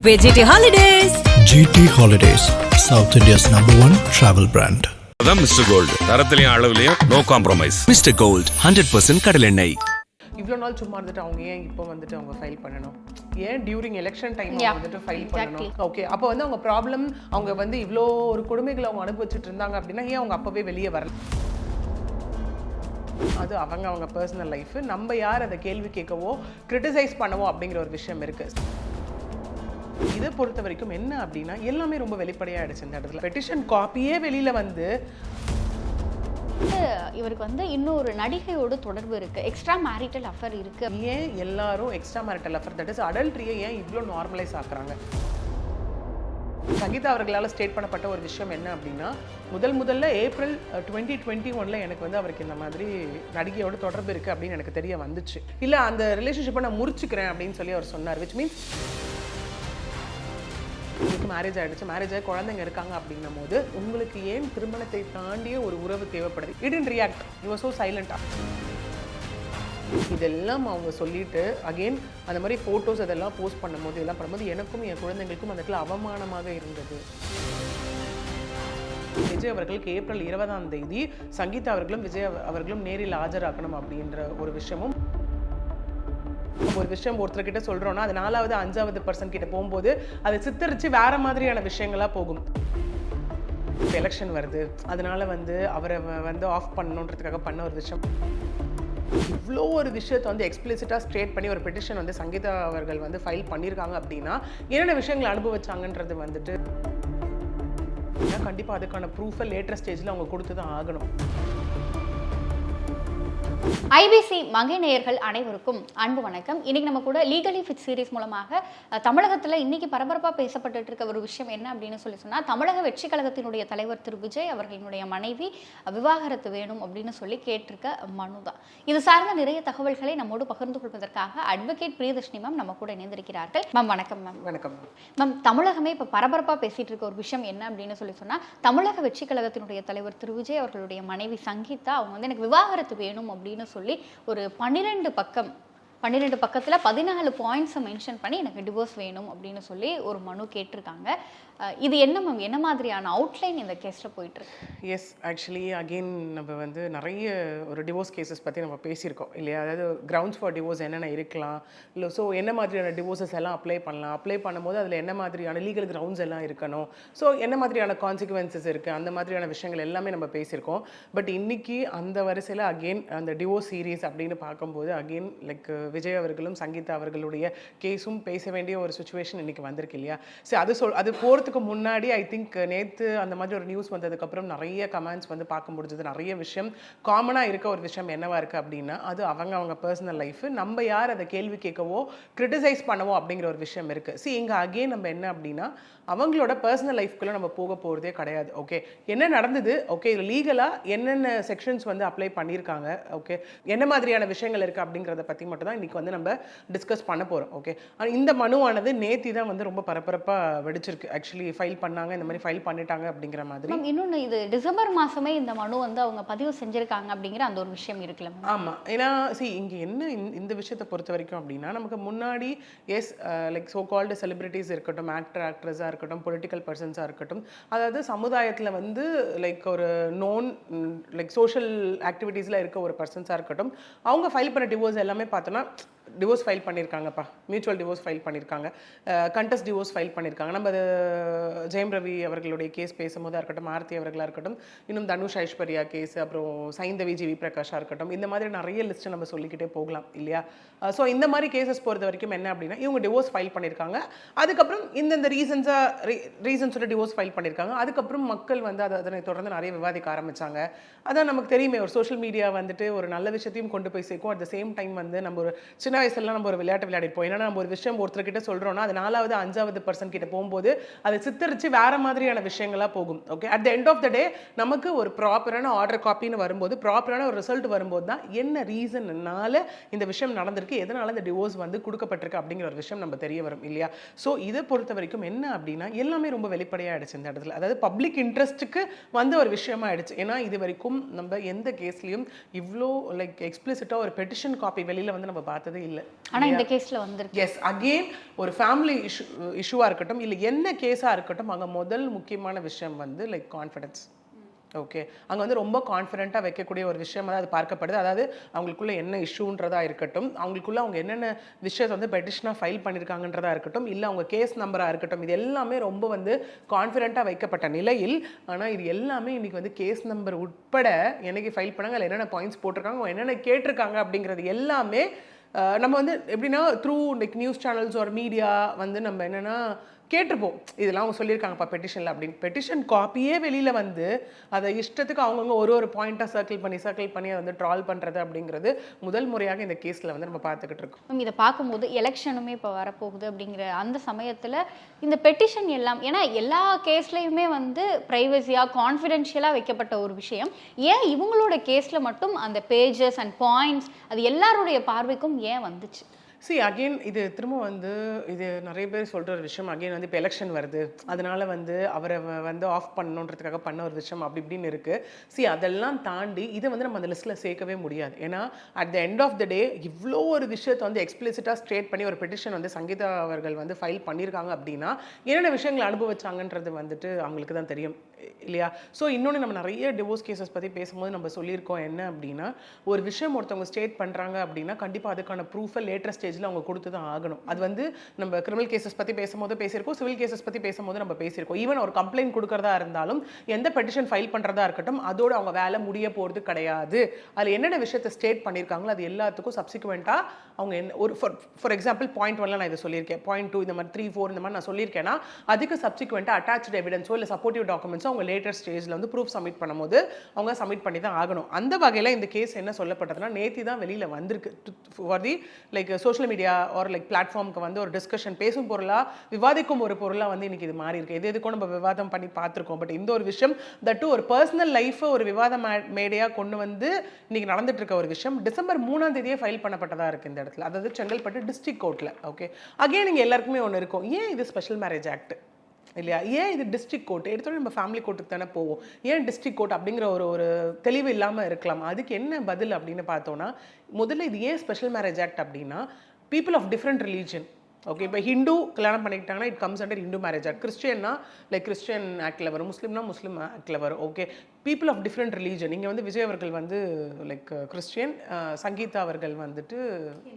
GT Holidays. GT Holidays, South India's #1 travel brand. அதான் mister gold, தரத்திலையும் அளவுலையும் no compromise. Mister gold 100% கடலெண்ணெய். இவ்வளோ நாள் சும்மா வந்துட்டு அவங்க ஏன் இப்போ வந்துட்டு அவங்க ஃபைல் பண்ணணும், ஏன் டியூரிங் எலெக்ஷன் டைம் வந்துட்டு ஃபைல் பண்ணணும்? ஓகே, அப்போ வந்து அவங்க ப்ராப்ளம், அவங்க வந்து இவ்வளோ ஒரு கொடுமைகளை அவங்க அனுபவிச்சுட்டு இருந்தாங்க அப்படின்னா ஏன் அவங்க அப்போவே வெளியே வரல? அது அவங்க பர்சனல் லைஃப். நம்ம யார் அதை கேள்வி கேட்கவோ கிரிட்டிசைஸ் பண்ணவோ அப்படிங்கிற ஒரு விஷயம் இருக்குது. இதை பொறுத்த வரைக்கும் என்ன அப்படின்னா எல்லாமே ரொம்ப வெளிப்படையாயிடுச்சு இந்த இடத்துல. பெட்டிஷன் காப்பியே வெளியில வந்து இவருக்கு வந்து இன்னொரு நடிகையோடு தொடர்பு இருக்கு, எக்ஸ்ட்ரா மேரிட்டல் அஃபேர் இருக்கு. ஏன் எல்லாரும் extra marital affair, that is அடல்ட்ரியை ஏன் இவ்வளோ நார்மலைஸ் ஆக்குறாங்க? சங்கீதா அவர்களால் ஸ்டேட் பண்ணப்பட்ட ஒரு விஷயம் என்ன அப்படின்னா, முதல்ல ஏப்ரல் 2021 எனக்கு வந்து அவருக்கு இந்த மாதிரி நடிகையோட தொடர்பு இருக்குது அப்படின்னு எனக்கு தெரிய வந்துச்சு. இல்லை, அந்த ரிலேஷன்ஷிப்பை நான் முறிச்சுக்கிறேன் அப்படின்னு சொல்லி அவர் சொன்னார். விச் மீன்ஸ் உங்களுக்கு மேரேஜ் ஆகிடுச்சு, மேரேஜ் ஆகி குழந்தைங்க இருக்காங்க அப்படின்னும் போது உங்களுக்கு ஏன் திருமணத்தை தாண்டிய ஒரு உறவு தேவைப்படுது? It in react, you are so சைலண்டாக. இதெல்லாம் அவங்க சொல்லிட்டு அகெயின் அந்த மாதிரி ஃபோட்டோஸ் அதெல்லாம் போஸ்ட் பண்ணும்போது, இதெல்லாம் பண்ணும்போது எனக்கும் என் குழந்தைங்களுக்கும் அந்த இடத்துல அவமானமாக இருந்தது. விஜய் அவர்களுக்கு ஏப்ரல் 20 சங்கீதா அவர்களும் விஜய் அவர்களும் நேரில் ஆஜராக்கணும் அப்படின்ற ஒரு விஷயமும், ஒரு விஷயம் ஒருத்தர்கிட்ட சொல்கிறோன்னா அது 4வது 5வது பர்சன் கிட்ட போகும்போது அதை சித்தரித்து வேற மாதிரியான விஷயங்களாக போகும். இப்போ எலெக்ஷன் வருது, அதனால வந்து அவரை வந்து ஆஃப் பண்ணணுன்றதுக்காக பண்ண ஒரு விஷயம். இவ்வளோ ஒரு விஷயத்தை வந்து எக்ஸ்பிளிசிட்டாக ஸ்ட்ரேட் பண்ணி ஒரு பெட்டிஷன் வந்து சங்கீதா அவர்கள் வந்து ஃபைல் பண்ணியிருக்காங்க அப்படின்னா என்னென்ன விஷயங்களை அனுபவிச்சாங்கன்றது வந்துட்டு கண்டிப்பாக அதுக்கான ப்ரூஃபை லேட்டர் ஸ்டேஜில் அவங்க கொடுத்து தான் ஆகணும். ஐபிசி மங்கை நேயர்கள் அனைவருக்கும் அன்பு வணக்கம். இன்னைக்கு நம்ம கூட லீகலி ஃபிட் சீரிஸ் மூலமாக தமிழகத்தில் இன்னைக்கு பரபரப்பாக பேசப்பட்டு இருக்க ஒரு விஷயம் என்ன அப்படின்னு சொன்னால், தமிழக வெற்றி கழகத்தினுடைய தலைவர் திரு விஜய் அவர்களுடைய மனைவி விவாகரத்து வேணும் அப்படின்னு சொல்லி கேட்டிருக்க மனு தான். இது சார்ந்த நிறைய தகவல்களை நம்மோடு பகிர்ந்து கொள்வதற்காக அட்வொகேட் பிரியதர்ஷினி மேம் நம்ம கூட இணைந்திருக்கிறார்கள். மேம் வணக்கம். மேம் வணக்கம். மேம், தமிழகமே இப்போ பரபரப்பாக பேசிட்டு இருக்க ஒரு விஷயம் என்ன அப்படின்னு சொன்னால், தமிழக வெற்றி கழகத்தினுடைய தலைவர் திரு விஜய் அவர்களுடைய மனைவி சங்கீதா அவங்க வந்து எனக்கு விவாகரத்து வேணும் அப்படின்னு சொல்லி ஒரு 12 பக்கத்தில் 14 பாயிண்ட்ஸை மென்ஷன் பண்ணி எனக்கு டிவோர்ஸ் வேணும் அப்படின்னு சொல்லி ஒரு மனு கேட்டிருக்காங்க. இது என்ன மேம், என்ன மாதிரியான அவுட்லைன் இந்த கேஸில் போயிட்டுருக்கு? எஸ், ஆக்சுவலி அகெயின் நம்ம வந்து நிறைய ஒரு டிவோர்ஸ் கேசஸ் பற்றி நம்ம பேசியிருக்கோம் இல்லையா? அதாவது கிரவுண்ட்ஸ் ஃபார் டிவோர்ஸ் என்னென்ன இருக்கலாம், இல்லை ஸோ என்ன மாதிரியான டிவோர்ஸஸ் எல்லாம் அப்ளை பண்ணலாம், அப்ளை பண்ணும்போது அதில் என்ன மாதிரியான லீகல் கிரவுண்ட்ஸ் எல்லாம் இருக்கணும், ஸோ என்ன மாதிரியான கான்சிக்வன்சஸ் இருக்குது, அந்த மாதிரியான விஷயங்கள் எல்லாமே நம்ம பேசியிருக்கோம். பட் இன்னைக்கு அந்த வரிசையில் அகெயின் அந்த டிவோர்ஸ் சீரீஸ் அப்படின்னு பார்க்கும்போது அகெயின் லைக் விஜய் அவர்களும் சங்கீதா அவர்களுடைய கேஸும் பேச வேண்டிய ஒரு சுச்சுவேஷன் இன்னைக்கு வந்திருக்கு இல்லையா? சரி, அது போகிறதுக்கு முன்னாடி ஐ திங்க் நேற்று அந்த மாதிரி ஒரு நியூஸ் வந்ததுக்கப்புறம் நிறைய கமெண்ட்ஸ் வந்து பார்க்க முடிஞ்சது. நிறைய விஷயம் காமனாக இருக்க ஒரு விஷயம் என்னவா இருக்குது அப்படின்னா, அது அவங்க பர்சனல் லைஃப். நம்ம யார் அதை கேள்வி கேட்கவோ கிரிட்டிசைஸ் பண்ணவோ அப்படிங்கிற ஒரு விஷயம் இருக்குது. சி, இங்கே அகெயின் நம்ம என்ன அப்படின்னா, அவங்களோட பர்சனல் லைஃப்குள்ளே நம்ம போக போகிறதே கிடையாது. ஓகே, என்ன நடந்தது, ஓகே இது லீகலாக என்னென்ன செக்ஷன்ஸ் வந்து அப்ளை பண்ணியிருக்காங்க, ஓகே என்ன மாதிரியான விஷயங்கள் இருக்குது அப்படிங்கிறத பற்றி மட்டும் தான் இன்றைக்கி வந்து நம்ம டிஸ்கஸ் பண்ண போகிறோம். ஓகே, ஆனால் இந்த மனுவானது நேத்தி தான் வந்து ரொம்ப பரபரப்பாக வெடிச்சிருக்கு. ஆக்சுவலி ஃபைல் பண்ணாங்க, இந்த மாதிரி ஃபைல் பண்ணிட்டாங்க அப்படிங்கிற மாதிரி. இன்னொன்று, இது டிசம்பர் மாதமே இந்த மனு வந்து அவங்க பதிவு செஞ்சுருக்காங்க அப்படிங்கிற அந்த ஒரு விஷயம் இருக்குல்ல? ஆமாம், ஏன்னா இங்கே என்ன இந்த விஷயத்தை பொறுத்த வரைக்கும் அப்படின்னா, நமக்கு முன்னாடி as like so called celebrities இருக்கட்டும், ஆக்ட்ரஸாக இருக்கட்டும், பொலிட்டிக்கல் பர்சன்ஸாக இருக்கட்டும், அதாவது சமுதாயத்தில் வந்து லைக் ஒரு நோன் லைக் சோஷியல் ஆக்டிவிட்டீஸில் இருக்க ஒரு பர்சன்ஸாக இருக்கட்டும், அவங்க ஃபைல் பண்ண டிவோர்ஸ் எல்லாமே பார்த்தோன்னா டிவோர்ஸ் ஃபைல் பண்ணியிருக்காங்கப்பா, மியூச்சுவல் டிவோர்ஸ் ஃபைல் பண்ணியிருக்காங்க, கண்டஸ்ட் டிவோர்ஸ் ஃபைல் பண்ணியிருக்காங்க. நம்ம ஜெயம் ரவி அவர்களுடைய கேஸ் பேசும்போதாக இருக்கட்டும், ஆர்த்தி அவர்களாக இருக்கட்டும், இன்னும் தனுஷ் ஐஸ்வர்யா கேஸ், அப்புறம் சைந்தவி ஜிவி பிரகாஷாக இருக்கட்டும், இந்த மாதிரி நிறைய லிஸ்ட்டு நம்ம சொல்லிக்கிட்டே போகலாம் இல்லையா? ஸோ இந்த மாதிரி கேசஸ் பொறுத்த வரைக்கும் என்ன அப்படின்னா, இவங்க டிவோர்ஸ் ஃபைல் பண்ணியிருக்காங்க, அதுக்கப்புறம் இந்த ரீசன்ஸோட டிவோர்ஸ் ஃபைல் பண்ணியிருக்காங்க. அதுக்கப்புறம் மக்கள் வந்து அதனை தொடர்ந்து நிறைய விவாதிக்க ஆரம்பித்தாங்க. அதான் நமக்கு தெரியுமே, ஒரு சோஷியல் மீடியா வந்துட்டு ஒரு நல்ல விஷயத்தையும் கொண்டு போய் சேர்க்கும். அட் த சேம் டைம் வந்து நம்ம ஒரு சின்ன வயசுலாம் நம்ம ஒரு விளையாட்டு விளையாடிப்போம். ஏன்னா நம்ம ஒரு விஷயம் ஒருத்தர்கிட்ட சொல்கிறோன்னா அது 4வது 5வது பர்சன் கிட்ட போகும்போது அதை சித்தரித்து வேற மாதிரியான விஷயங்களாக போகும். Okay, at the end of the day நமக்கு ஒரு ப்ராப்பரான ஆர்டர் காப்பின்னு வரும்போது, ப்ராப்பரான ஒரு ரிசல்ட் வரும்போது தான் என்ன ரீசன்னால இந்த விஷயம் நடந்திருக்கு, எதனால இந்த டிவோர்ஸ் வந்து கொடுக்கப்பட்டிருக்கு அப்படிங்கிற ஒரு விஷயம் நம்ம தெரிய வரும் இல்லையா? ஸோ இதை பொறுத்த வரைக்கும் என்ன அப்படின்னா எல்லாமே ரொம்ப வெளிப்படையாகிடுச்சு இந்த இடத்துல. அதாவது பப்ளிக் இன்ட்ரெஸ்ட்டுக்கு வந்து ஒரு விஷயமா ஆயிடுச்சு. ஏன்னா இது வரைக்கும் நம்ம எந்த கேஸ்லையும் இவ்வளோ லைக் எக்ஸ்பிளிசிட்டாக ஒரு பெட்டிஷன் காப்பி வெளியில் வந்து நம்ம பார்த்ததே இல்லை. ஆனா இந்த கேஸ்ல வந்திருக்கு. எஸ், அகெயின் ஒரு ஃபேமிலி இஷ்யூவாக இருக்கட்டும் இல்லை என்ன கேஸாக இருக்கட்டும், அங்கே முதல் முக்கியமான விஷயம் வந்து லைக் கான்ஃபிடன்ஸ். ஓகே, அங்கே வந்து ரொம்ப கான்ஃபிடென்ட்டாக வைக்கக்கூடிய ஒரு விஷயமாக தான் அது பார்க்கப்படுது. அதாவது அவங்களுக்குள்ள என்ன இஷ்யூன்றதா இருக்கட்டும், அவங்களுக்குள்ள அவங்க என்னென்ன விஷயத்தை வந்து பெட்டிஷனாக ஃபைல் பண்ணியிருக்காங்கன்றதா இருக்கட்டும், இல்லை அவங்க கேஸ் நம்பராக இருக்கட்டும், இது எல்லாமே ரொம்ப வந்து கான்ஃபிடென்ட்டாக வைக்கப்பட்ட நிலையில், ஆனால் இது எல்லாமே இன்றைக்கி வந்து கேஸ் நம்பர் உட்பட என்னைக்கு ஃபைல் பண்ணாங்க, அதில் என்னென்ன பாயிண்ட்ஸ் போட்டிருக்காங்க, அவங்க என்னென்ன கேட்டிருக்காங்க அப்படிங்கிறது எல்லாமே நம்ம வந்து எப்படின்னா த்ரூ லைக் நியூஸ் சேனல்ஸ் ஒரு மீடியா வந்து நம்ம என்னென்னா கேட்டிருப்போம், இதெல்லாம் அவங்க சொல்லியிருக்காங்கப்பா பெட்டிஷனில் அப்படின்னு. பெட்டிஷன் காப்பியே வெளியில் வந்து அதை இஷ்டத்துக்கு அவங்கவுங்க ஒரு பாயிண்ட்டாக சர்க்கிள் பண்ணி அதை வந்து ட்ரால் பண்ணுறது அப்படிங்கிறது முதல் முறையாக இந்த கேஸில் வந்து நம்ம பார்த்துக்கிட்டு இருக்கோம். இதை பார்க்கும்போது எலெக்ஷனுமே இப்போ வரப்போகுது அப்படிங்கிற அந்த சமயத்தில் இந்த பெட்டிஷன் எல்லாம், ஏன்னா எல்லா கேஸ்லையுமே வந்து ப்ரைவசியாக கான்ஃபிடென்ஷியலாக வைக்கப்பட்ட ஒரு விஷயம், ஏன் இவங்களோட கேஸில் மட்டும் அந்த பேஜஸ் அண்ட் பாயிண்ட்ஸ் அது எல்லாருடைய பார்வைக்கும் ஏன் வந்துச்சு? அகெயின் இது திரும்ப வந்து இது நிறைய பேர் சொல்கிற ஒரு விஷயம். அகெயின் வந்து இப்போ எலெக்ஷன் வருது, அதனால வந்து அவரை வந்து ஆஃப் பண்ணணுன்றதுக்காக பண்ண ஒரு விஷயம் அப்படி இப்படின்னு இருக்குது. அதெல்லாம் தாண்டி இதை வந்து நம்ம அந்த லிஸ்ட்டில் சேர்க்கவே முடியாது. ஏன்னா at the end of the day இவ்வளோ ஒரு விஷயத்தை வந்து எக்ஸ்பிளிசிட்டாக ஸ்டேட் பண்ணி ஒரு பெட்டிஷன் வந்து சங்கீதா அவர்கள் வந்து ஃபைல் பண்ணியிருக்காங்க அப்படின்னா என்னென்ன விஷயங்களை அனுபவிச்சாங்கன்றது வந்துட்டு அவங்களுக்கு தான் தெரியும் இல்லையா? இன்னொன்று நம்ம நிறைய டிவோர்ஸ் கேசஸ் பற்றி பேசும்போது நம்ம சொல்லியிருக்கோம் என்ன அப்படின்னா, ஒரு விஷயம் ஒருத்தவங்க ஸ்டேட் பண்ணுறாங்க அப்படின்னா கண்டிப்பாக அதுக்கான ப்ரூஃபை லேட்டர் ஸ்டேஜில் அவங்க கொடுத்து தான் ஆகணும். அது வந்து நம்ம கிரிமினல் கேசஸ் பற்றி பேசும்போது பேசியிருக்கோம், சிவில் கேசஸ் பற்றி பேசும்போது நம்ம பேசியிருக்கோம். ஈவன் ஒரு கம்ப்ளைண்ட் கொடுக்கறதா இருந்தாலும் எந்த பெட்டிஷன் ஃபைல் பண்ணுறதா இருக்கட்டும், அதோட அவங்க வேலை முடிய போகிறது கிடையாது. அதில் என்னென்ன விஷயத்தை ஸ்டேட் பண்ணியிருக்காங்களோ அது எல்லாத்துக்கும் சப்சிக்வெண்ட்டாக அவங்க என்ன ஒரு ஃபார் எக்ஸாம்பிள் பாயிண்ட் 1 நான் இதை சொல்லியிருக்கேன், பாயிண்ட் 2 இந்த மாதிரி 3, 4 இந்த மாதிரி நான் சொல்லியிருக்கேன்னா அதுக்கு சப்சிக்வெண்ட்டாக அட்டாச்டு எவிடன்ஸோ இல்லை சப்போர்ட்டிவ் டாக்குமெண்ட்ஸோ அவங்க லேட்டர் ஸ்டேஜில் வந்து ப்ரூஃப் சப்மிட் பண்ணும்போது அவங்க சப்மிட் பண்ணி தான் ஆகணும். அந்த வகையில் இந்த கேஸ் என்ன சொல்லப்பட்டதுன்னா, நேற்று தான் வெளியில் வந்திருக்கு for the like social media or like பிளாட்ஃபார்முக்கு வந்து ஒரு டிஸ்கஷன் பேசும் பொருளாக விவாதிக்கும் ஒரு பொருளாக வந்து இன்றைக்கி இது மாறி இருக்கு. எதுக்கும் நம்ம விவாதம் பண்ணி பார்த்துருக்கோம். பட் இந்த ஒரு விஷயம் தட்டு ஒரு பர்சனல் லைஃப்பை ஒரு விவாத மேடையாக கொண்டு வந்து இன்றைக்கி நடந்துட்டு இருக்க ஒரு விஷயம் டிசம்பர் 3ஆம் தேதியே ஃபைல் பண்ணப்பட்டதாக இருக்குது இந்த இடத்துல, அதாவது செங்கல்பட்டு டிஸ்ட்ரிக்ட் கோர்ட்டில். ஓகே, அகைன் இங்கே எல்லாருக்குமே ஒன்று இருக்கும், ஏன் இது ஸ்பெஷல் மேரேஜ் ஆக்ட் இல்லையா, ஏன் இது டிஸ்ட்ரிக்ட் கோர்ட், எடுத்தோடனே நம்ம ஃபேமிலி கோர்ட்டுக்கு தானே போவோம், ஏன் டிஸ்ட்ரிக்ட் கோர்ட் அப்படிங்கிற ஒரு தெளிவு இல்லாமல் இருக்கலாம். அதுக்கு என்ன பதில் அப்படின்னு பார்த்தோன்னா, முதல்ல இது ஏன் ஸ்பெஷல் மேரேஜ் ஆக்ட் அப்படின்னா, people of different religion. Okay, இப்போ ஹிந்து கல்யாணம் பண்ணிக்கிட்டாங்கன்னா it comes under Hindu marriage act, கிறிஸ்டியன்னா லைக் கிறிஸ்டியன் ஆக்டில் வரும், முஸ்லீம்னா முஸ்லீம் ஆக்டில் வரும். Okay, people of different religion, இங்கே வந்து விஜய் அவர்கள் வந்து லைக் கிறிஸ்டியன், சங்கீதா அவர்கள் வந்துட்டு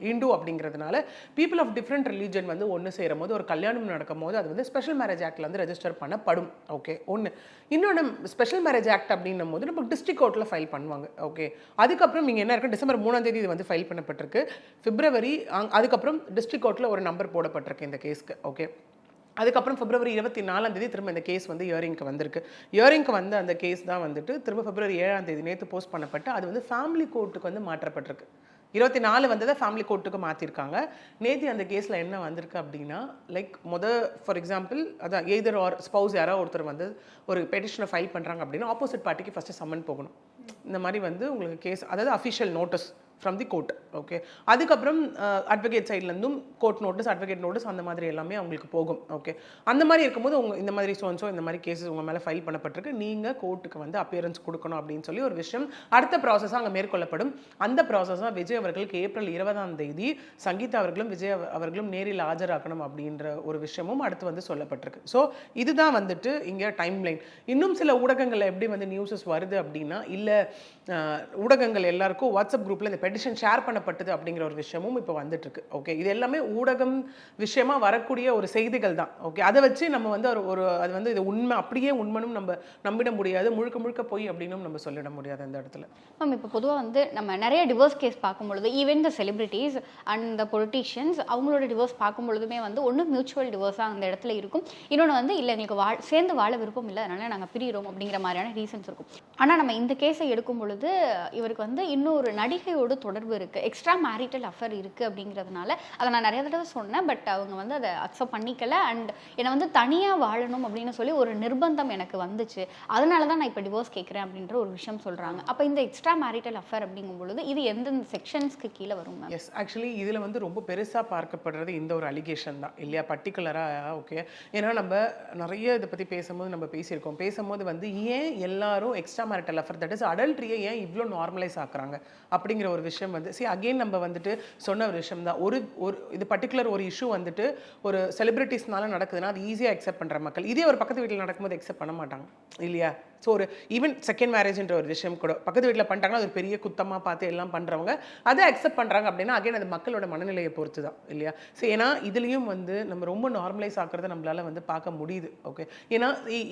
ஹிந்து அப்படிங்கிறதுனால பீப்புள் ஆஃப் டிஃப்ரெண்ட் ரிலீஜன் வந்து ஒன்று சேரும் போது ஒரு கல்யாணம் நடக்கும் போது அது வந்து ஸ்பெஷல் மேரேஜ் ஆக்டில் வந்து ரெஜிஸ்டர் பண்ணப்படும். ஓகே, ஒன்று. இன்னொன்று ஸ்பெஷல் மேரேஜ் ஆக்ட் அப்படின்னும் போது நம்ம டிஸ்ட்ரிக்ட் கோர்ட்டில் ஃபைல் பண்ணுவாங்க. ஓகே, அதுக்கப்புறம் இங்கே என்ன இருக்குது, டிசம்பர் 3ஆம் தேதி இது வந்து ஃபைல் பண்ணப்பட்டிருக்கு, பிப்ரவரி அதுக்கப்புறம் டிஸ்ட்ரிக்ட் கோர்ட்டில் ஒரு நம்பர் போடப்பட்டிருக்கு இந்த கேஸ்க்கு. ஓகே, அதுக்கப்புறம் பிப்ரவரி 24ஆம் தேதி திரும்ப இந்த கேஸ் வந்து ஹியரிங்க்கு வந்திருக்கு. ஹியரிங்க்கு வந்து அந்த கேஸ் தான் வந்துட்டு திரும்ப பிப்ரவரி 7ஆம் தேதி நேற்று போஸ்ட் பண்ணப்பட்டு அது வந்து ஃபேமிலி கோர்ட்டுக்கு வந்து மாற்றப்பட்டிருக்கு. 24 வந்ததை ஃபேமிலி கோர்ட்டுக்கு மாற்றிருக்காங்க. நேற்று அந்த கேஸில் என்ன வந்திருக்கு அப்படின்னா, லைக் ஃபார் எக்ஸாம்பிள் அதான் எய்தர் ஆர் ஸ்பவுஸ் யாராவது ஒருத்தர் வந்து ஒரு பெட்டிஷனை ஃபைல் பண்ணுறாங்க அப்படின்னா ஆப்போசிட் பார்ட்டிக்கு ஃபஸ்ட்டு சம்மன் போகணும். இந்த மாதிரி வந்து உங்களுக்கு கேஸ், அதாவது official notice from the court. Okay, அதுக்கப்புறம் அட்வொகேட் சைட்லேருந்தும் கோர்ட் நோட்டீஸ், அட்வொகேட் நோட்டீஸ் அந்த மாதிரி எல்லாமே அவங்களுக்கு போகும். ஓகே, அந்த மாதிரி இருக்கும்போது இந்த மாதிரி ஸோ இந்த மாதிரி கேஸஸ் உங்கள் மேலே ஃபைல் பண்ணப்பட்டிருக்கு, நீங்கள் கோர்ட்டுக்கு வந்து அப்பியரன்ஸ் கொடுக்கணும் அப்படின்னு சொல்லி ஒரு விஷயம் அடுத்த ப்ராசஸாக அங்கே மேற்கொள்ளப்படும். அந்த ப்ராசஸாக விஜய் அவர்களுக்கு ஏப்ரல் 20ஆம் தேதி சங்கீதா அவர்களும் விஜய் அவர்களும் நேரில் ஆஜராக்கணும் அப்படின்ற ஒரு விஷயமும் அடுத்து வந்து சொல்லப்பட்டிருக்கு. இதுதான் வந்துட்டு இங்கே டைம் லைன். இன்னும் சில ஊடகங்களில் எப்படி வந்து நியூஸஸ் வருது அப்படின்னா, இல்லை ஊடகங்கள் எல்லாருக்கும் வாட்ஸ்அப் குரூப்பில் இந்த பெட்டிஷன் ஷேர் பண்ணப்பட்டது அப்படிங்கிற ஒரு விஷயமும் இப்போ வந்துட்டு இருக்கு. ஓகே, இது எல்லாமே ஊடகம் விஷயமா வரக்கூடிய ஒரு செய்திகள் தான். ஓகே, அதை வச்சு நம்ம வந்து அது வந்து இது உண்மை அப்படியே உண்மைனும் நம்ம நம்பிட முடியாது, முழுக்க முழுக்க போய் அப்படின்னும் நம்ம சொல்லிட முடியாது அந்த இடத்துல. மேம், இப்போ பொதுவாக வந்து நம்ம நிறைய டிவோர்ஸ் கேஸ் பார்க்கும்பொழுது even the celebrities and the politicians அவங்களோட டிவோர்ஸ் பார்க்கும்பொழுதுமே வந்து ஒன்று மியூச்சுவல் டிவோர்ஸாக அந்த இடத்துல இருக்கும், இன்னொன்று வந்து இல்லை எங்களுக்கு சேர்ந்து வாழ விருப்பம் இல்லை அதனால நாங்கள் பிரிகிறோம் அப்படிங்கிற மாதிரியான ரீசன்ஸ் இருக்கும். ஆனால் நம்ம இந்த கேஸை எடுக்கும் பொழுது இவருக்கு வந்து இன்னொரு நடிகையோடு தொடர்பு இருக்குது, எக்ஸ்ட்ரா மேரிட்டல் அஃபேர் இருக்குது அப்படிங்கிறதுனால அதை நான் நிறைய தடவை சொன்னேன். பட் அவங்க வந்து அதை அக்செப்ட் பண்ணிக்கல அண்ட் என்னை வந்து தனியாக வாழணும் அப்படின்னு சொல்லி ஒரு நிர்பந்தம் எனக்கு வந்துச்சு, அதனால தான் நான் இப்போ டிவோர்ஸ் கேட்குறேன் அப்படின்ற ஒரு விஷயம் சொல்கிறாங்க. அப்போ இந்த எக்ஸ்ட்ரா மேரிட்டல் அஃபேர் அப்படிங்கும் பொழுது இது எந்தெந்த செக்ஷன்ஸ்க்கு கீழே வரும்? எஸ், ஆக்சுவலி இதில் வந்து ரொம்ப பெருசாக பார்க்கப்படுறது இந்த ஒரு அலிகேஷன் தான் இல்லையா, பர்டிகுலராக. ஓகே, ஏன்னா நம்ம நிறைய இதை பற்றி பேசும்போது வந்து ஏன் எல்லாரும் extra marital affair that is அடல்ட்ரியை ஏன் இவ்வளோ நார்மலைஸ் ஆக்குறாங்க அப்படிங்கிற ஒரு ஒரு விஷயம் வந்து அகெயின் நம்ம வந்துட்டு சொன்ன ஒரு விஷயம் தான். ஒரு இது பர்டிகுலர் ஒரு இஷ்யூ வந்துட்டு ஒரு செலிபிரிட்டிஸ்னால நடக்குதுன்னா அது ஈஸியாக அக்செப்ட் பண்ணுற மக்கள், இதே ஒரு பக்கத்து வீட்டில் நடக்கும்போது அக்செப்ட் பண்ண மாட்டாங்க இல்லையா? ஸோ ஒரு ஈவன் செகண்ட் மேரேஜ்ன்ற ஒரு விஷயம் கூட பக்கத்து வீட்டில் பண்ணிட்டாங்கன்னா அது ஒரு பெரிய குத்தமாக பார்த்து எல்லாம் பண்ணுறவங்க அதை அக்செப்ட் பண்ணுறாங்க அப்படின்னா அகைன் அது மக்களோட மனநிலையை பொறுத்து தான் இல்லையா? ஸோ ஏன்னா இதுலேயும் வந்து நம்ம ரொம்ப நார்மலைஸ் ஆக்கிறத நம்மளால வந்து பார்க்க முடியுது. ஓகே, ஏன்னா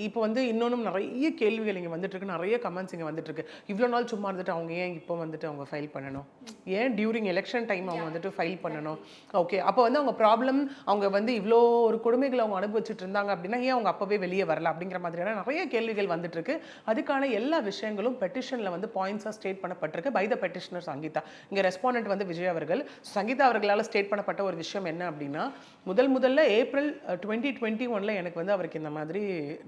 இப்போ வந்து இன்னொன்றும் நிறைய கேள்விகள் இங்கே வந்துட்டு இருக்கு, நிறைய கமெண்ட்ஸ் இங்கே வந்துட்டு இருக்கு. இவ்வளோ நாள் சும்மா இருந்துட்டு அவங்க ஏன் இப்போ வந்துட்டு அவங்க ஃபைல் பண்ணணும், ஏன் டியூரிங் எலெக்ஷன் டைம் அவங்க வந்துட்டு ஃபைல் பண்ணணும்? ஓகே, அப்போ வந்து அவங்க ப்ராப்ளம் அவங்க வந்து இவ்வளோ ஒரு கொடுமைகளை அவங்க அனுபவிச்சுட்டு இருந்தாங்க அப்படின்னா ஏன் அவங்க அப்போவே வெளியே வரல அப்படிங்கிற மாதிரியான நிறைய கேள்விகள் வந்துட்டு இருக்கு. அதுக்கான எல்லா விஷயங்களும் பெட்டிஷனில் வந்து பாயிண்ட்ஸாக ஸ்டேட் பண்ணப்பட்டிருக்கு பை த பெட்டிஷனர் சங்கீதா. இங்கே ரெஸ்பாண்டன்ட் வந்து விஜய் அவர்கள். சங்கீதா அவர்களால் ஸ்டேட் பண்ணப்பட்ட ஒரு விஷயம் என்ன அப்படின்னா, முதல்ல ஏப்ரல் 2021 எனக்கு வந்து அவருக்கு இந்த மாதிரி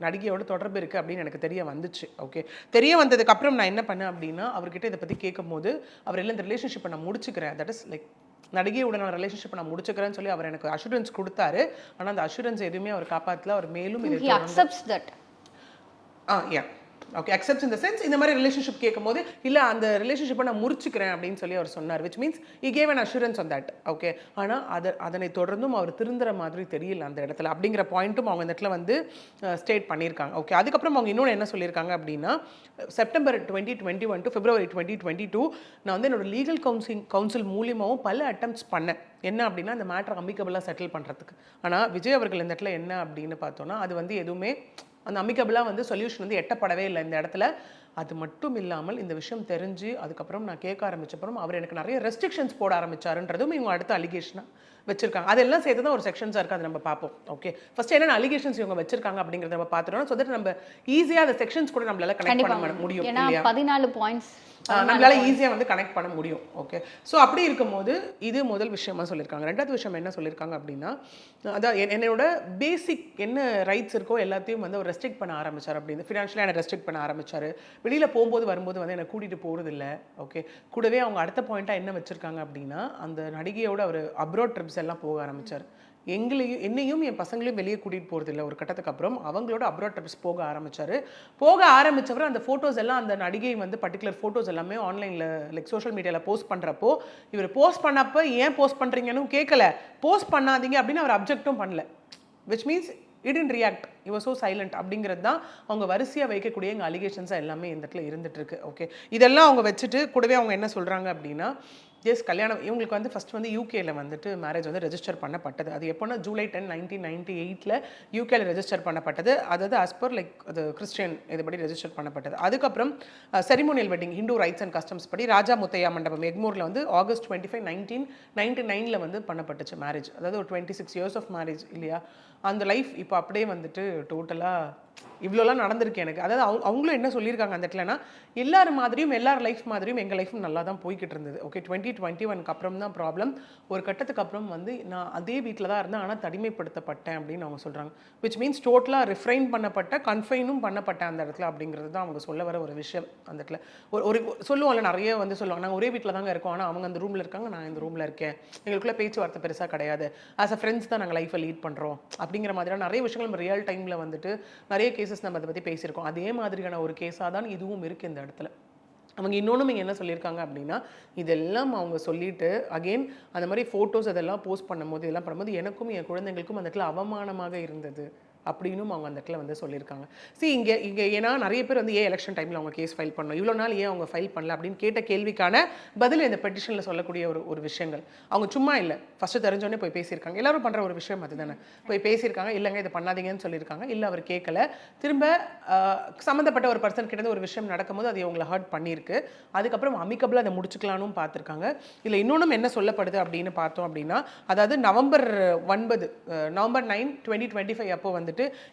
நடிகையோட தொடர்பு இருக்குது அப்படின்னு எனக்கு தெரிய வந்துச்சு. ஓகே, தெரிய வந்ததுக்கு அப்புறம் நான் என்ன பண்ணேன் அப்படின்னா அவர்கிட்ட இதை பற்றி கேட்கும் போது அவர் எல்லாம் இந்த ரிலேஷன்ஷிப்பை நான் முடிச்சுக்கிறேன், தட் இஸ் லைக் நடிகையுடனான ரிலேஷன்ஷிப்பை நான் முடிச்சுக்கிறேன்னு சொல்லி அவர் எனக்கு அஷூரன்ஸ் கொடுத்தாரு. ஆனால் அந்த அஷூரன்ஸ் எதுவுமே அவர் காப்பாற்றல. அவர் மேலும் okay accepts in the sense இந்த மாதிரி ரிலேஷன்ஷிப் கேட்கும்போது இல்லை அந்த ரிலேஷன்ஷிப்பை நான் முடிச்சுக்கிறேன் அப்படின்னு சொல்லி அவர் சொன்னார், which means he gave an assurance on that. Okay, ஆனால் அதனை தொடர்ந்தும் அவர் திருந்துற மாதிரி தெரியல அந்த இடத்துல அப்படிங்கிற பாயிண்ட்டும் அவங்க இந்த இடத்துல வந்து ஸ்டேட் பண்ணியிருக்காங்க. ஓகே, அதுக்கப்புறம் அவங்க இன்னொன்று என்ன சொல்லியிருக்காங்க அப்படின்னா செப்டம்பர் 2021 to February 2022 நான் வந்து என்னோட லீகல் கவுன்சில் மூலியமாகவும் பல அட்டெம்ப்ட்ஸ் பண்ணேன். என்ன அப்படின்னா அந்த மேட்டர் அமிக்கபிளாக செட்டில் பண்ணுறதுக்கு. ஆனால் விஜய் அவர்கள் இந்த இடத்துல என்ன அப்படின்னு பார்த்தோன்னா அது வந்து எதுவுமே அந்த அமிக்கபிளாக வந்து சொல்யூஷன் வந்து எட்டப்படவே இல்லை இந்த இடத்துல. அது மட்டும் இல்லாமல் இந்த விஷயம் தெரிஞ்சு அதுக்கப்புறம் நான் கேட்க ஆரம்பிச்சப்பறம் அவர் எனக்கு நிறைய ரெஸ்ட்ரிக்ஷன்ஸ் போட ஆரம்பிச்சாருன்றதும் இவங்க அடுத்த அலிகேஷனாக வச்சிருக்காங்க. அதெல்லாம் சேர்த்து தான் ஒரு செக்ஷன்ஸாக இருக்குது, அதை நம்ம பார்ப்போம். ஓகே, ஃபர்ஸ்ட் என்னென்ன அலிகேஷன்ஸ் இவங்க வச்சிருக்காங்க அப்படிங்கிறத நம்ம பார்த்துட்டோம். ஸோ தட் நம்ம ஈஸியாக அந்த செக்ஷன்ஸ் கூட நம்மளால கனெக்ட் பண்ண முடியும் இல்லையா? 14 பாயிண்ட்ஸ் நம்மளால ஈஸியாக வந்து கனெக்ட் பண்ண முடியும். ஓகே, ஸோ அப்படி இருக்கும்போது இது முதல் விஷயமா சொல்லியிருக்காங்க. ரெண்டாவது விஷயம் என்ன சொல்லியிருக்காங்க அப்படின்னா அதான் என்னோட பேசிக் என்ன ரைட்ஸ் இருக்கோ எல்லாத்தையும் வந்து அவர் ரெஸ்ட்ரிக்ட் பண்ண ஆரம்பிச்சார். அப்படின்னு ஃபினான்ஷியலாக என்னை ரெஸ்ட்ரிக்ட் பண்ண ஆரம்பிச்சார். வெளியில் போகும்போது வரும்போது வந்து என்னை கூட்டிகிட்டு போகிறது இல்லை. ஓகே, கூடவே அவங்க அடுத்த பாயிண்ட்டாக என்ன வச்சுருக்காங்க அப்படின்னா அந்த நடிகையோட அவர் அப்ராட் ட்ரிப்ஸ் எல்லாம் போக ஆரம்பித்தார். என்னையும் என் பசங்களையும் வெளியே கூட்டிகிட்டு போகிறதில்ல. ஒரு கட்டத்துக்கு அப்புறம் அவங்களோட அப்ராட் ட்ரிப்ஸ் போக ஆரம்பித்தவர் அந்த ஃபோட்டோஸ் எல்லாம் அந்த நடிகை வந்து பர்டிகுலர் ஃபோட்டோஸ் எல்லாமே ஆன்லைனில் லைக் சோஷியல் மீடியாவில் போஸ்ட் பண்ணுறப்போ இவர் போஸ்ட் பண்ணப்போ ஏன் போஸ்ட் பண்ணுறீங்கன்னு கேட்கல, போஸ்ட் பண்ணாதீங்க அப்படின்னு அவர் அப்ஜெக்டும் பண்ணல. Which means it in react, your so silent அப்படிங்கிறது தான் அவங்க வரிசையாக வைக்கக்கூடிய எங்கள் அலிகேஷன்ஸாக எல்லாமே இந்த இடத்துல இருந்துகிட்ருக்கு. ஓகே, இதெல்லாம் அவங்க வச்சுட்டு கூடவே அவங்க என்ன சொல்கிறாங்க அப்படின்னா கல்யாணம் இவங்களுக்கு வந்து ஃபஸ்ட் வந்து யூகேல வந்துட்டு மேரேஜ் வந்து ரெஜிஸ்டர் பண்ணப்பட்டது. அது எப்போனா ஜூலை 10, 1998 யூகேல ரெஜிஸ்டர் பண்ணப்பட்டது. அதாவது as per லைக் அது கிறிஸ்டியன் இதுபடி ரெஜிஸ்டர் பண்ணப்பட்டது. அதுக்கப்புறம் ceremonial wedding Hindu rites and customs படி ராஜா முத்தையா மண்டபம் எக்மூரில் வந்து August 25, 1999 வந்து பண்ணப்பட்டுச்சு மேரேஜ். அதாவது ஒரு 26 years ஆஃப் மேரேஜ் இல்லையா? அந்த லைஃப் இப்போ அப்படியே வந்துட்டு டோட்டலாக இவ்வளோலாம் நடந்திருக்கு எனக்கு. அதாவது அவங்களும் என்ன சொல்லியிருக்காங்க அந்த இடத்துலனா எல்லார் மாதிரியும் எல்லார் லைஃப் மாதிரியும் எங்கள் லைஃப்பும் நல்லா தான் போய்கிட்டு இருந்தது. ஓகே, 2021 அப்புறம் தான் ப்ராப்ளம். ஒரு கட்டத்துக்கு அப்புறம் வந்து நான் அதே வீட்டில் தான் இருந்தேன், ஆனால் தனிமைப்படுத்தப்பட்டேன் அப்படின்னு அவங்க சொல்கிறாங்க. விச் மீன்ஸ் டோட்டலாக ரிஃப்ரைன் பண்ணப்பட்ட கன்ஃபைனும் பண்ணப்பட்டேன் அந்த இடத்துல அப்படிங்கிறது தான் அவங்க சொல்ல வர ஒரு விஷயம். அந்த இடத்துல ஒரு சொல்லுவாங்கல்ல, நிறைய வந்து சொல்லுவாங்க நாங்கள் ஒரே வீட்டில் தாங்க இருக்கோம், ஆனால் அவங்க அந்த ரூமில் இருக்காங்க, நான் இந்த ரூமில் இருக்கேன், எங்களுக்குள்ள பேச்சுவார்த்தை பெருசாக கிடையாது, ஆஸ் அ ஃப்ரெண்ட்ஸ் தான் நாங்கள் லைஃப்பை லீட் பண்ணுறோம் அப்படிங்கிற மாதிரியான நிறைய விஷயங்கள் நம்ம ரியல் டைமில் வந்துட்டு நிறைய கேசஸ் நம்ம அதை பற்றி பேசியிருக்கோம். அதே மாதிரியான ஒரு கேஸாக தான் இதுவும் இருக்குது இந்த இடத்துல. அவங்க இன்னொன்றும் இங்கே என்ன சொல்லியிருக்காங்க அப்படின்னா இதெல்லாம் அவங்க சொல்லிட்டு அகெயின் அந்த மாதிரி ஃபோட்டோஸ் அதெல்லாம் போஸ்ட் பண்ணும்போது இதெல்லாம் பண்ணும்போது எனக்கும் என் குழந்தைங்களுக்கும் அந்த இடத்துல அவமானமாக இருந்தது அப்படின்னும் அவங்க அந்த இடத்துல வந்து சொல்லியிருக்காங்க. இங்கே ஏன்னா நிறைய பேர் வந்து ஏன் எலெக்ஷன் டைமில் அவங்க கேஸ் ஃபைல் பண்ணணும், இவ்வளோ நாள் ஏன் அவங்க ஃபைல் பண்ணல அப்படின்னு கேட்ட கேள்விக்கான பதில் இந்த பெட்டிஷனில் சொல்லக்கூடிய ஒரு விஷயங்கள். அவங்க சும்மா இல்லை, ஃபஸ்ட்டு தெரிஞ்சோடனே போய் பேசியிருக்காங்க. எல்லாரும் பண்ணுற ஒரு விஷயம் அதுதானே. போய் பேசியிருக்காங்க, இல்லைங்க இதை பண்ணாதீங்கன்னு சொல்லியிருக்காங்க, இல்லை அவர் கேட்கல, திரும்ப சம்மந்தப்பட்ட ஒரு பர்சன் கிட்ட ஒரு விஷயம் நடக்கும்போது அது அவங்களை ஹர்ட் பண்ணியிருக்கு. அதுக்கப்புறம் அமிக்கபிளாக அதை முடிச்சுக்கலான்னு பார்த்துருக்காங்க. இல்லை இன்னொன்றும் என்ன சொல்லப்படுது அப்படின்னு பார்த்தோம் அப்படின்னா அதாவது நவம்பர் 9, 2025 அப்போ வந்து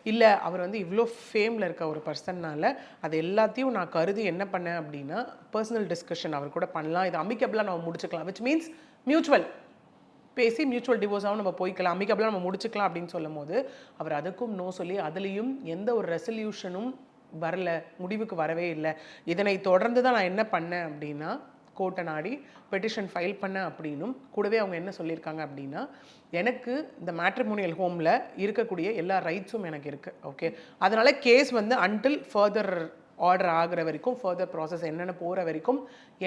இல்லை அவர் வந்து இவ்வளோ ஃபேமில் இருக்க ஒரு பர்சன்னால் அது எல்லாத்தையும் நான் கருதி என்ன பண்ணேன் அப்படின்னா பர்சனல் டிஸ்கஷன் அவர் கூட பண்ணலாம், இது அமிக்கபிளாக நம்ம முடிச்சுக்கலாம். விச் மீன்ஸ் மியூச்சுவல் பேசி மியூச்சுவல் டிவோர்ஸாகவும் நம்ம போய்க்கலாம், அமிக்கபிளாக நம்ம முடிச்சுக்கலாம் அப்படின்னு சொல்லும் போது அவர் அதுக்கும் நோ சொல்லி அதுலேயும் எந்த ஒரு ரெசல்யூஷனும் வரல, முடிவுக்கு வரவே இல்லை. இதனை தொடர்ந்து தான் நான் என்ன பண்ணேன் அப்படின்னா கோர்ட்டை நாடி பெட்டிஷன் ஃபைல் பண்ணேன் அப்படின்னும் கூடவே அவங்க என்ன சொல்லியிருக்காங்க அப்படின்னா எனக்கு இந்த மேட்ரிமோனியல் ஹோமில் இருக்கக்கூடிய எல்லா ரைட்ஸும் எனக்கு இருக்குது. ஓகே, அதனால் கேஸ் வந்து அன்டில் ஃபர்தர் ஆர்டர் ஆகிற வரைக்கும் ஃபர்தர் ப்ராசஸ் என்னென்ன போகிற வரைக்கும்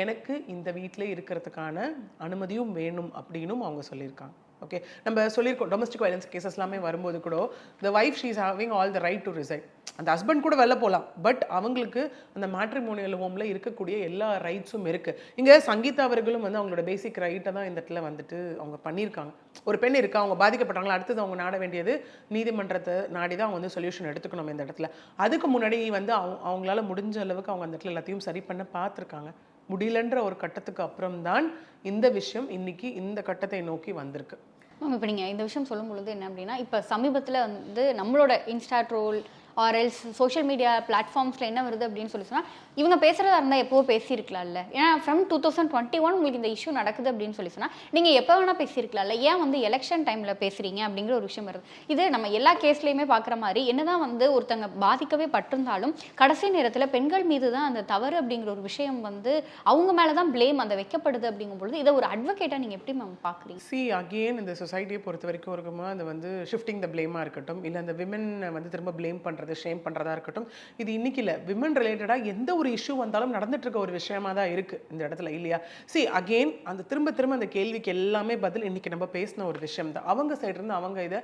எனக்கு இந்த வீட்டிலே இருக்கிறதுக்கான அனுமதியும் வேணும் அப்படின்னும் அவங்க சொல்லியிருக்காங்க. ஓகே, நம்ம சொல்லியிருக்கோம் டொமஸ்டிக் வயலன்ஸ் கேசஸ் எல்லாமே வரும்போது கூட the wife she is having all the right to reside. அந்த ஹஸ்பண்ட் கூட வெளில போகலாம், பட் அவங்களுக்கு அந்த மேட்ரிமோனியல் ஹோமில் இருக்கக்கூடிய எல்லா ரைட்ஸும் இருக்குது. இங்கே சங்கீதா அவர்களும் வந்து அவங்களோட பேசிக் ரைட்டை தான் இந்த இடத்துல வந்துட்டு அவங்க பண்ணியிருக்காங்க. ஒரு பெண் இருக்கா, அவங்க பாதிக்கப்பட்டாங்களா, அடுத்தது அவங்க நாட வேண்டியது நீதிமன்றத்தை நாடி தான் அவங்க வந்து சொல்யூஷன் எடுத்துக்கணும் இந்த இடத்துல. அதுக்கு முன்னாடி வந்து அவங்களால முடிஞ்ச அளவுக்கு அவங்க அந்த இடத்துல எல்லாத்தையும் சரி பண்ண பார்த்துருக்காங்க. முடியலன்ற ஒரு கட்டத்துக்கு அப்புறம் தான் இந்த விஷயம் இன்னைக்கு இந்த கட்டத்தை நோக்கி வந்திருக்கு. மேம், இப்போ நீங்கள் இந்த விஷயம் சொல்லும் பொழுது என்ன அப்படின்னா, இப்போ சமீபத்தில் வந்து நம்மளோட இன்ஸ்டா ட்ரோல் ஆர்எல்ஸ் சோஷியல் மீடியா பிளாட்ஃபார்ம்ஸில் என்ன வருது அப்படின்னு சொல்லி சொன்னால், இவங்க பேசுகிறதா இருந்தால் எப்போவோ பேசியிருக்கலாம்ல, ஏன்னா ஃப்ரம் 2021 உங்களுக்கு இந்த இஷ்யூ நடக்குது அப்படின்னு சொல்லி சொன்னால் நீங்கள் எப்போ வேணால் பேசியிருக்கலாம்ல, ஏன் வந்து எலெக்ஷன் டைமில் பேசுகிறீங்க அப்படிங்கிற ஒரு விஷயம் வருது. இது நம்ம எல்லா கேஸ்லேயுமே பார்க்குற மாதிரி என்னதான் வந்து ஒருத்தங்க பாதிக்கவே பட்டிருந்தாலும் கடைசி நேரத்தில் பெண்கள் மீது தான் அந்த தவறு அப்படிங்கிற ஒரு விஷயம் வந்து அவங்க மேலே தான் பிளேம் அந்த வைக்கப்படுது. அப்படிங்கும் பொழுது இதை ஒரு அட்வொகேட்டாக நீங்கள் எப்படி மேம் பார்க்குறீங்க? சி அகெயின் இந்த சொசைட்டியை பொறுத்த வரைக்கும் இருக்குமா, அது வந்து ஷிஃப்டிங் த பிளேமாக இருக்கட்டும், இல்லை அந்த விமன் வந்து திரும்ப பிளேம் பண்ணுறது ஷேம் பண்ணுறதா இருக்கட்டும், இது இன்னைக்கு இல்லை, விமன் ரிலேட்டடாக எந்த ஒரு இஷ்யூ வந்தாலும் நடந்துட்டு இருக்க ஒரு விஷயமா தான் இருக்குது இந்த இடத்துல, இல்லையா? சி அகெயின் அந்த திரும்ப அந்த கேள்விக்கு எல்லாமே பதில் இன்னைக்கு நம்ம பேசின ஒரு விஷயம் தான். அவங்க சைட்லேருந்து அவங்க இதை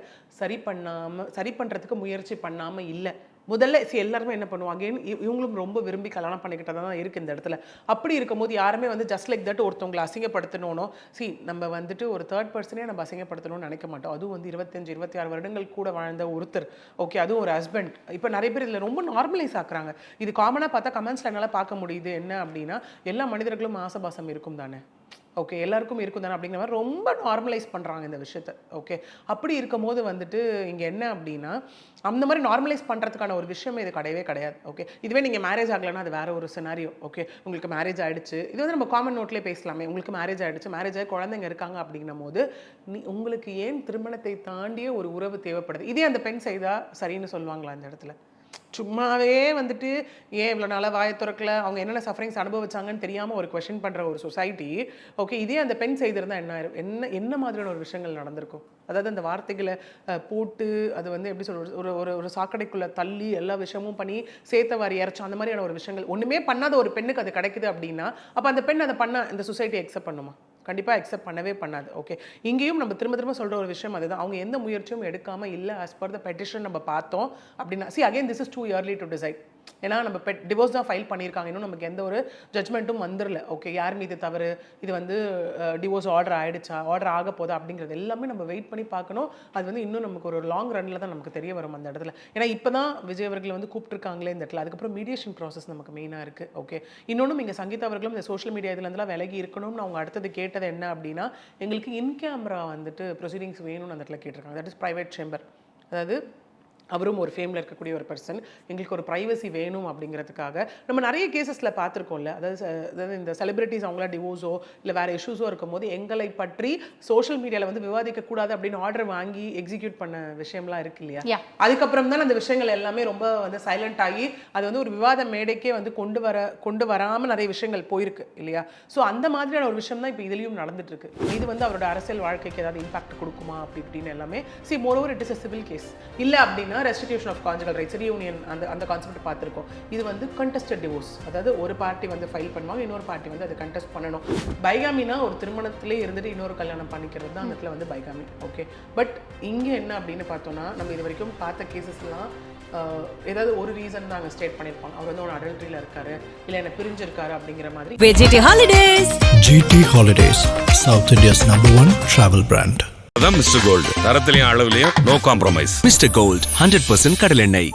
சரி பண்ணுறதுக்கு முயற்சி பண்ணாமல் இல்லை. முதல்ல எல்லாருமே என்ன பண்ணுவாங்க, இவங்களும் ரொம்ப விரும்பி கல்யாணம் பண்ணிக்கிட்டதாக தான் இருக்குது இந்த இடத்துல. அப்படி இருக்கும்போது யாருமே வந்து ஜஸ்ட் லைக் தட் ஒருத்தவங்களை அசிங்கப்படுத்தணும்னோ, நம்ம வந்துட்டு ஒரு தேர்ட் பர்சனே நம்ம அசிங்கப்படுத்தணும்னு நினைக்க மாட்டோம். அதுவும் வந்து 25-26 வருடங்கள் கூட வாழ்ந்த ஒருத்தர், ஓகே, அதுவும் ஒரு ஹஸ்பண்ட். இப்போ நிறைய பேர் இதில் ரொம்ப நார்மலைஸ் ஆக்குறாங்க. இது காமனாக பார்த்தா கமெண்ட்ஸில் என்னால் பார்க்க முடியுது என்ன அப்படின்னா, எல்லா மனிதர்களும் ஆசபாசம் இருக்கும் தானே, ஓகே, எல்லாருக்கும் இருக்கும் தானே அப்படிங்கிற மாதிரி ரொம்ப நார்மலைஸ் பண்ணுறாங்க இந்த விஷயத்தை. ஓகே, அப்படி இருக்கும் போது வந்துட்டு இங்கே என்ன அப்படின்னா, அந்த மாதிரி நார்மலைஸ் பண்ணுறதுக்கான ஒரு விஷயம் இது கிடையாது. ஓகே, இதுவே நீங்கள் மேரேஜ் ஆகலைன்னா அது வேற ஒரு சினாரியோ. ஓகே, உங்களுக்கு மேரேஜ் ஆகிடுச்சு, இது வந்து நம்ம காமன் நோட்லேயே பேசலாமே, உங்களுக்கு மேரேஜ் ஆகிடுச்சு, மேரேஜ் ஆகி குழந்தைங்க இருக்காங்க அப்படிங்கும் போது உங்களுக்கு ஏன் திருமணத்தை தாண்டிய ஒரு உறவு தேவைப்படுது? இதே அந்த பெண் செய்தால் சரின்னு சொல்லுவாங்களா இந்த இடத்துல? சும்மாவே வந்துட்டு ஏன் இவ்வளோ நாளாக வாயை திறக்கல, அவங்க என்னென்ன சஃபரிங்ஸ் அனுபவிச்சாங்கன்னு தெரியாமல் ஒரு கொஷின் பண்ணுற ஒரு சொசைட்டி. ஓகே, இதே அந்த பெண் செய்திருந்தா என்ன மாதிரியான ஒரு விஷயங்கள் நடந்திருக்கும்? அதாவது அந்த வார்த்தைகளை போட்டு அது வந்து எப்படி சொல்ற ஒரு சாக்கடைக்குள்ளே தள்ளி எல்லா விஷயமும் பண்ணி சேத்தவாரி இறைச்சோம், அந்த மாதிரியான ஒரு விஷயங்கள் ஒன்றுமே பண்ணாத ஒரு பெண்ணுக்கு அது கிடைக்குது அப்படின்னா, அப்போ அந்த பெண் அதை பண்ண இந்த சொசைட்டி அக்செப்ட் பண்ணுமா? கண்டிப்பாக அக்செப்ட் பண்ணவே பண்ணாது. ஓகே, இங்கேயும் நம்ம திரும்ப சொல்கிற ஒரு விஷயம் அதுதான், அவங்க எந்த முயற்சியும் எடுக்காமல் இல்லை ஆஸ் பர் த பெட்டிஷன் நம்ம பார்த்தோம் அப்படின்னா, again this is too early to decide. ஏன்னா நம்ம டிவோர்ஸ் தான் ஃபைல் பண்ணியிருக்காங்க, இன்னும் நமக்கு எந்த ஒரு ஜட்மெண்ட்டும் வந்துடல. ஓகே, யார் மீது தவறு, இது வந்து டிவோர்ஸ் ஆர்டர் ஆகிடுச்சா, ஆர்டர் ஆக போதா அப்படிங்கிறது எல்லாமே நம்ம வெயிட் பண்ணி பார்க்கணும். அது வந்து இன்னும் நமக்கு ஒரு லாங் ரன்னில் தான் நமக்கு தெரிய வரும் அந்த இடத்துல. ஏன்னா இப்போ தான் விஜய் அவர்கள் வந்து கூப்பிட்டுருக்காங்களே இந்த இடத்துல, அதுக்கப்புறம் மீடியேஷன் ப்ராசஸ் நமக்கு மெயினாக இருக்குது. ஓகே, இன்னொன்றும் இங்கே சங்கீதா அவர்களும் இந்த சோஷியல் மீடியா இதுலேருந்துலாம் விலகி இருக்கணும்னு அவங்க அடுத்தது கேட்டது என்ன அப்படின்னா, எங்களுக்கு இன் கேமரா வந்துட்டு ப்ரொசீடிங்ஸ் வேணும்னு அந்த இடத்துல கேட்டிருக்காங்க. That is private chamber. அதாவது அவரும் ஒரு ஃபேமில் இருக்கக்கூடிய ஒரு பர்சன், எங்களுக்கு ஒரு ப்ரைவசி வேணும் அப்படிங்கிறதுக்காக நம்ம நிறைய கேசஸில் பார்த்துருக்கோம்ல. அதாவது இந்த செலிபிரிட்டிஸ் அவங்களா டிவோர்ஸோ இல்லை வேறு இஷ்யூஸோ இருக்கும் போது எங்களை பற்றி சோஷியல் மீடியாவில் வந்து விவாதிக்கக்கூடாது அப்படின்னு ஆர்டர் வாங்கி எக்ஸிக்யூட் பண்ண விஷயம்லாம் இருக்கு இல்லையா? அதுக்கப்புறம் தான் அந்த விஷயங்கள் எல்லாமே ரொம்ப வந்து சைலண்ட் ஆகி அது வந்து ஒரு விவாத மேடைக்கே வந்து கொண்டு வராமல் நிறைய விஷயங்கள் போயிருக்கு இல்லையா? ஸோ அந்த மாதிரியான ஒரு விஷயம் தான் இப்போ இதுலேயும் நடந்துட்டு இருக்கு. இது வந்து அவரோட அரசியல் வாழ்க்கைக்கு ஏதாவது இம்பாக்ட் கொடுக்குமா அப்படி இப்படின்னு எல்லாமே. Moreover it is a civil case. இல்லை அப்படின்னா restitution of conjugal rights, reunion, அந்த கான்செப்ட் பார்த்துருக்கோம். இது வந்து கண்டெஸ்டட் டிவோர்ஸ், அதாவது ஒரு பார்ட்டி வந்து ஃபைல் பண்ணுவாங்க, இன்னொரு பார்ட்டி வந்து அதை கண்டெஸ்ட் பண்ணணும். பைகாமினா ஒரு திருமணத்திலே இருந்துட்டு இன்னொரு கல்யாணம் பண்ணிக்கிறது தான் அந்த இடத்துல வந்து பைகாமி. ஓகே, பட் இங்கே என்ன அப்படின்னு பார்த்தோன்னா, நம்ம இது வரைக்கும் பார்த்த கேசஸ்லாம் ஏதாவது ஒரு ரீசன் தான் அங்கே ஸ்டேட் பண்ணியிருப்பாங்க. அவர் வந்து ஒரு அடல்ட்ரியில் இருக்காரு, இல்லை என்ன பிரிஞ்சிருக்காரு அப்படிங்கிற மாதிரி. GT Holidays, South India's #1 travel brand. அதான் மிஸ்டர் கோல்டு, தரத்திலையும் அளவுலையும் நோ காம்ப்ரமைஸ். மிஸ்டர் கோல்ட் 100% கடலெண்ணெய்.